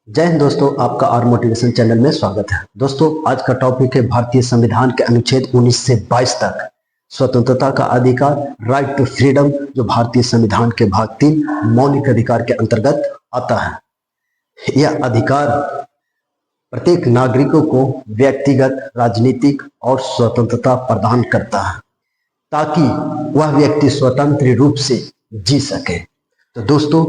जय हिंद दोस्तों, आपका और मोटिवेशन चैनल में स्वागत है। दोस्तों, आज का टॉपिक है भारतीय संविधान के अनुच्छेद 19 से 22 तक स्वतंत्रता का अधिकार, राइट टू फ्रीडम, जो भारतीय संविधान के भाग 3 मौलिक अधिकार के अंतर्गत आता है। यह अधिकार प्रत्येक नागरिकों को व्यक्तिगत, राजनीतिक और स्वतंत्रता प्रदान करता है ताकि वह व्यक्ति स्वतंत्र रूप से जी सके। तो दोस्तों,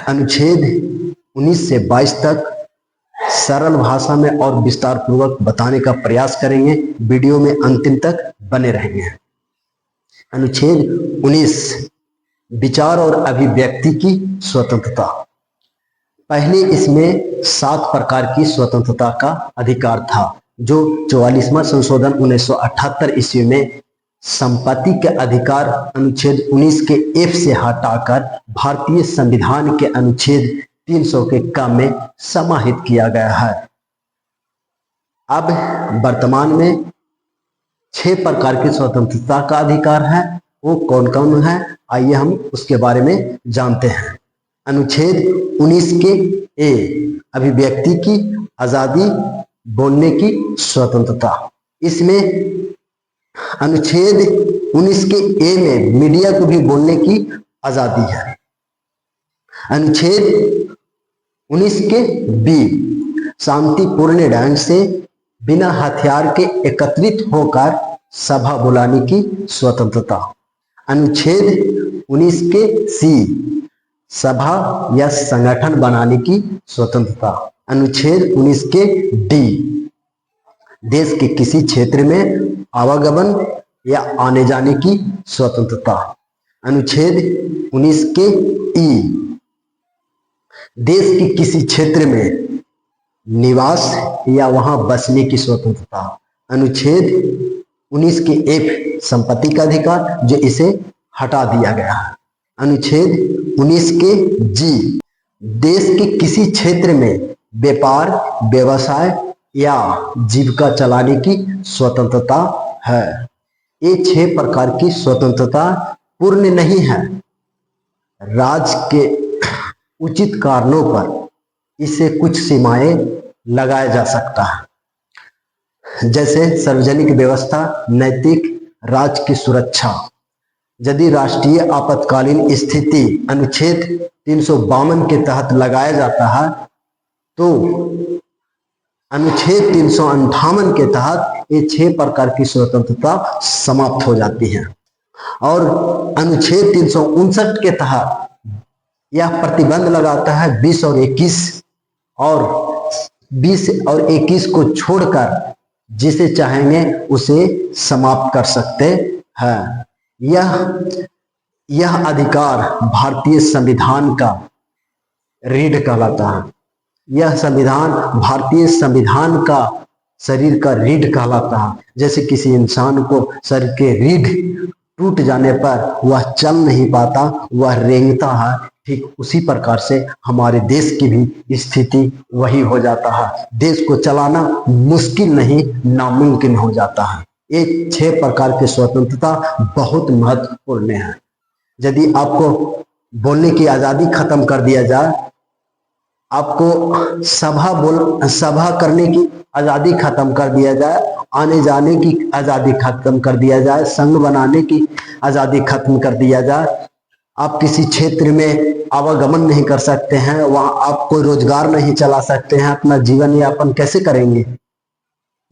अनुच्छेद 19 से 22 तक सरल भाषा में और विस्तार पूर्वक बताने का प्रयास करेंगे। वीडियो में अंतिम तक बने रहेंगे। अनुच्छेद 19 विचार और अभिव्यक्ति की स्वतंत्रता। पहले इसमें 7 प्रकार की स्वतंत्रता का अधिकार था, जो 44वां संशोधन 1978 ईस्वी में संपत्ति के अधिकार अनुच्छेद 19 के F से हटाकर भारतीय संविधान के अनुच्छेद 300 के क में समाहित किया गया है। अब वर्तमान में 6 प्रकार की स्वतंत्रता का अधिकार है। वो कौन कौन है, आइए हम उसके बारे में जानते हैं। अनुच्छेद 19 के ए, अभिव्यक्ति की आजादी, बोलने की स्वतंत्रता। इसमें अनुच्छेद 19 के ए में मीडिया को भी बोलने की आजादी है। अनुच्छेद 19 के बी, शांतिपूर्ण ढंग से बिना हथियार के एकत्रित होकर सभा बुलाने की स्वतंत्रता। अनुच्छेद 19 के सी, सभा या संगठन बनाने की स्वतंत्रता। अनुच्छेद 19 के डी, देश के किसी क्षेत्र में आवागमन या आने जाने की स्वतंत्रता। अनुच्छेद 19 के ई, देश के किसी क्षेत्र में निवास या वहां बसने की स्वतंत्रता। अनुच्छेद 19 के एफ, संपत्ति का अधिकार, जो इसे हटा दिया गया है। अनुच्छेद 19 के जी, देश के किसी क्षेत्र में व्यापार, व्यवसाय या जीविका चलाने की स्वतंत्रता है। ये 6 प्रकार की स्वतंत्रता पूर्ण नहीं है। राज्य के उचित कारणों पर इसे कुछ सीमाएं लगाया जा सकता है, जैसे सार्वजनिक व्यवस्था, नैतिक, राज्य की सुरक्षा। यदि राष्ट्रीय आपातकालीन स्थिति अनुच्छेद 352 के तहत लगाया जाता है तो अनुच्छेद 358 के तहत ये 6 प्रकार की स्वतंत्रता समाप्त हो जाती है। और अनुच्छेद 359 के तहत यह प्रतिबंध लगाता है 20 और 21 को छोड़कर जिसे चाहेंगे उसे समाप्त कर सकते हैं। यह अधिकार भारतीय संविधान का रीढ़ कहलाता है। यह संविधान भारतीय संविधान का शरीर का रीढ़ कहलाता है। जैसे किसी इंसान को शरीर के रीढ़ टूट जाने पर वह चल नहीं पाता, वह रेंगता है, ठीक उसी प्रकार से हमारे देश की भी स्थिति वही हो जाता है। देश को चलाना मुश्किल नहीं, नामुमकिन हो जाता है। ये 6 प्रकार की स्वतंत्रता बहुत महत्वपूर्ण है। यदि आपको बोलने की आजादी खत्म कर दिया जाए, आपको सभा करने की आजादी खत्म कर दिया जाए, आने जाने की आजादी खत्म कर दिया जाए, संघ बनाने की आजादी खत्म कर दिया जाए, आप किसी क्षेत्र में आवागमन नहीं कर सकते हैं, वहां आप कोई रोजगार नहीं चला सकते हैं, अपना जीवन यापन कैसे करेंगे?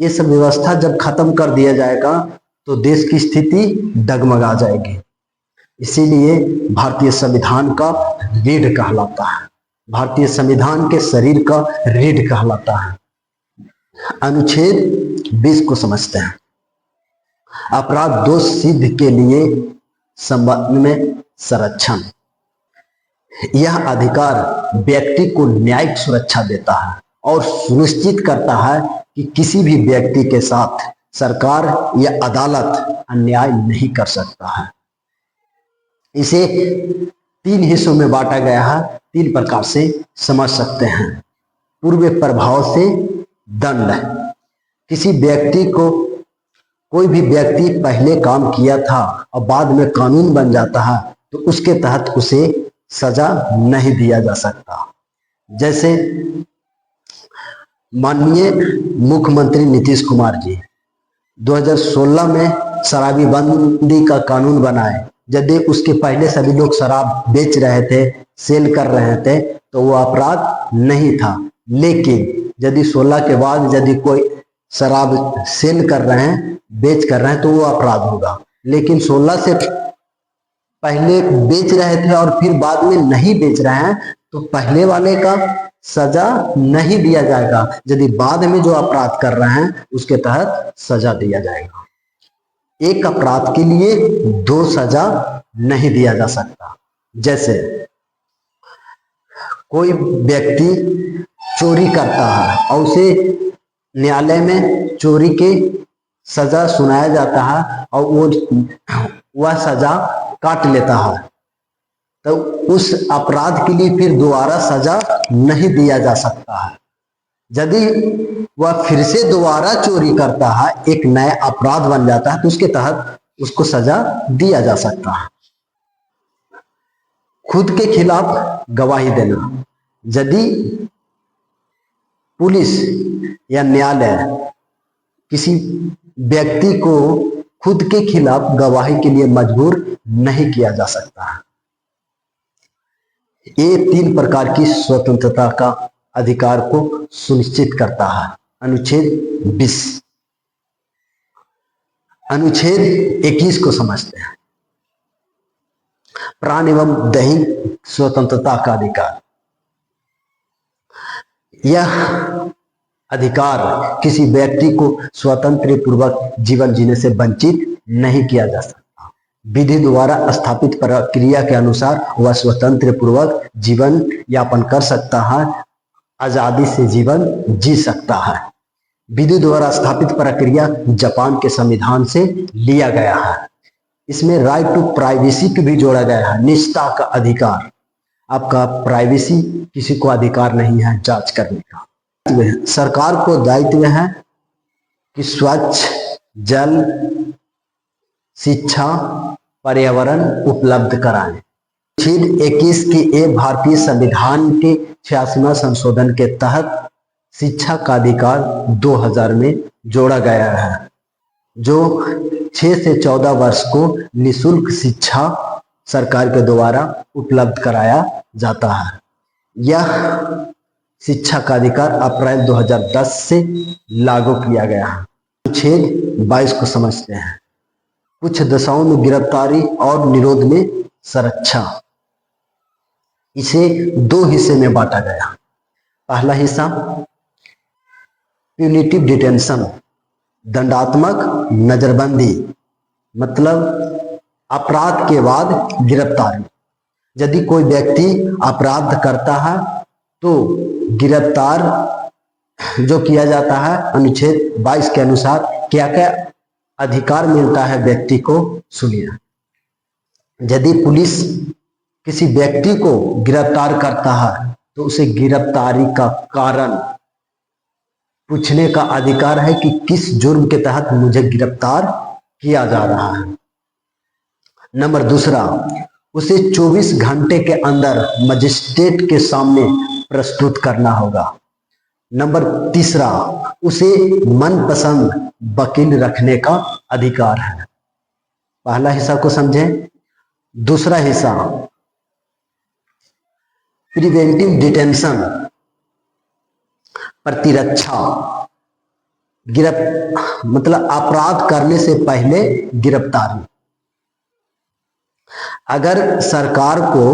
ये सब व्यवस्था जब खत्म कर दिया जाएगा तो देश की स्थिति डगमगा जाएगी। इसीलिए भारतीय संविधान का रीढ़ कहलाता है, भारतीय संविधान के शरीर का रीढ़ कहलाता है। अनुच्छेद 20 को समझते हैं। अपराध दोष सिद्ध के लिए संबंध में संरक्षण। यह अधिकार व्यक्ति को न्यायिक सुरक्षा देता है और सुनिश्चित करता है कि किसी भी व्यक्ति के साथ सरकार या अदालत अन्याय नहीं कर सकता है। इसे 3 हिस्सों में बांटा गया है, 3 प्रकार से समझ सकते हैं। पूर्व प्रभाव से दंड। किसी व्यक्ति को, कोई भी व्यक्ति पहले काम किया था और बाद में कानून बन जाता है तो उसके तहत उसे सजा नहीं दिया जा सकता। जैसे माननीय मुख्यमंत्री नीतीश कुमार जी 2016 में शराबी बंदी का कानून बनाए। यदि उसके पहले सभी लोग शराब बेच रहे थे, सेल कर रहे थे, तो वो अपराध नहीं था। लेकिन यदि 16 के बाद यदि कोई शराब सेल कर रहे हैं, बेच कर रहे हैं, तो वो अपराध होगा। लेकिन 16 से पहले बेच रहे थे और फिर बाद में नहीं बेच रहे हैं, तो पहले वाले का सजा नहीं दिया जाएगा। यदि बाद में जो अपराध कर रहे हैं उसके तहत सजा दिया जाएगा। एक अपराध के लिए दो सजा नहीं दिया जा सकता। जैसे कोई व्यक्ति चोरी करता है और उसे न्यायालय में चोरी के सजा सुनाया जाता है और वह सजा काट लेता है, तो उस अपराध के लिए फिर दोबारा सजा नहीं दिया जा सकता है। यदि वह फिर से दोबारा चोरी करता है, एक नया अपराध बन जाता है, तो उसके तहत उसको सजा दिया जा सकता है। खुद के खिलाफ गवाही देना। यदि पुलिस या न्यायालय किसी व्यक्ति को खुद के खिलाफ गवाही के लिए मजबूर नहीं किया जा सकता है। ये 3 प्रकार की स्वतंत्रता का अधिकार को सुनिश्चित करता है। अनुच्छेद 20। अनुच्छेद 21 को समझते हैं। प्राण एवं दैहिक स्वतंत्रता का अधिकार। यह अधिकार किसी व्यक्ति को स्वतंत्र पूर्वक जीवन जीने से वंचित नहीं किया जा सकता। विधि द्वारा स्थापित प्रक्रिया के अनुसार वह स्वतंत्र पूर्वक जीवन यापन कर सकता है, आजादी से जीवन जी सकता है। विधि द्वारा स्थापित प्रक्रिया जापान के संविधान से लिया गया है। इसमें राइट टू प्राइवेसी को भी जोड़ा गया है, निजता का अधिकार। आपका प्राइवेसी किसी को अधिकार नहीं है जांच करने का। सरकार को दायित्व है कि स्वच्छ जल, शिक्षा, पर्यावरण उपलब्ध कराएं। अनुच्छेद 21 की भारतीय संविधान के 86वां संशोधन के तहत शिक्षा का अधिकार 2000 में जोड़ा गया है, जो 6 से 14 वर्ष को निःशुल्क शिक्षा सरकार के द्वारा उपलब्ध कराया जाता है। यह शिक्षा का अधिकार अप्रैल 2010 से लागू किया गया है। अनुच्छेद 22 को समझते हैं। कुछ दशाओं में गिरफ्तारी और निरोध में संरक्षा। इसे 2 हिस्से में बांटा गया। पहला हिस्सा प्यूनिटिव डिटेंशन, दंडात्मक नजरबंदी, मतलब अपराध के बाद गिरफ्तारी। यदि कोई व्यक्ति अपराध करता है तो गिरफ्तार जो किया जाता है, अनुच्छेद 22 के अनुसार क्या क्या अधिकार मिलता है व्यक्ति को, सुनिए। यदि पुलिस किसी व्यक्ति को गिरफ्तार करता है तो उसे गिरफ्तारी का कारण पूछने का अधिकार है कि किस जुर्म के तहत मुझे गिरफ्तार किया जा रहा है। नंबर दूसरा, उसे 24 घंटे के अंदर मजिस्ट्रेट के सामने प्रस्तुत करना होगा। नंबर तीसरा, उसे मनपसंद वकील रखने का अधिकार है। पहला हिस्सा को समझें। दूसरा हिस्सा प्रिवेंटिव डिटेंशन, प्रतिरक्षा, मतलब अपराध करने से पहले गिरफ्तारी। अगर सरकार को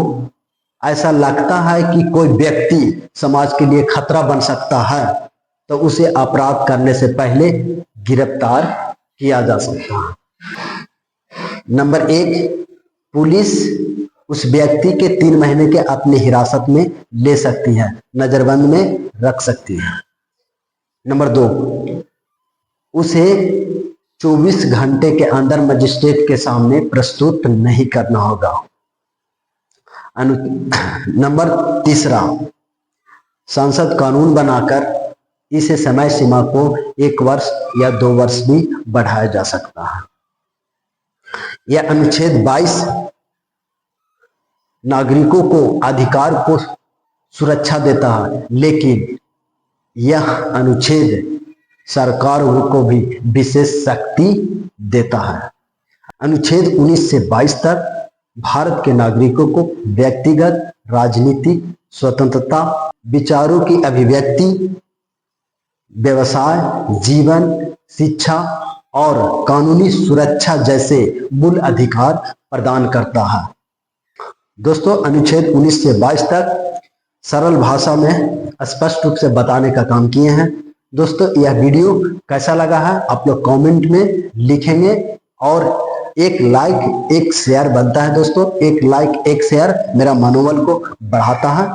ऐसा लगता है कि कोई व्यक्ति समाज के लिए खतरा बन सकता है तो उसे अपराध करने से पहले गिरफ्तार किया जा सकता है। नंबर 1, पुलिस उस व्यक्ति के 3 महीने के अपने हिरासत में ले सकती है, नजरबंद में रख सकती है। नंबर 2, उसे 24 घंटे के अंदर मजिस्ट्रेट के सामने प्रस्तुत नहीं करना होगा। नंबर 3, संसद कानून बनाकर इस समय सीमा को 1 वर्ष या 2 वर्ष भी बढ़ाया जा सकता है। यह अनुच्छेद 22 नागरिकों को अधिकार को सुरक्षा देता है, लेकिन यह अनुच्छेद सरकार को भी विशेष शक्ति देता है। अनुच्छेद 19 से 22 तक भारत के नागरिकों को व्यक्तिगत राजनीतिक स्वतंत्रता, विचारों की अभिव्यक्ति, व्यवसाय, जीवन, शिक्षा और कानूनी सुरक्षा जैसे मूल अधिकार प्रदान करता है। दोस्तों, अनुच्छेद 19 से 22 तक सरल भाषा में स्पष्ट रूप से बताने का काम किए हैं। दोस्तों, यह वीडियो कैसा लगा है आप लोग कमेंट में लिखेंगे, और एक लाइक एक शेयर बनता है। दोस्तों, एक लाइक एक शेयर मेरा मनोबल को बढ़ाता है।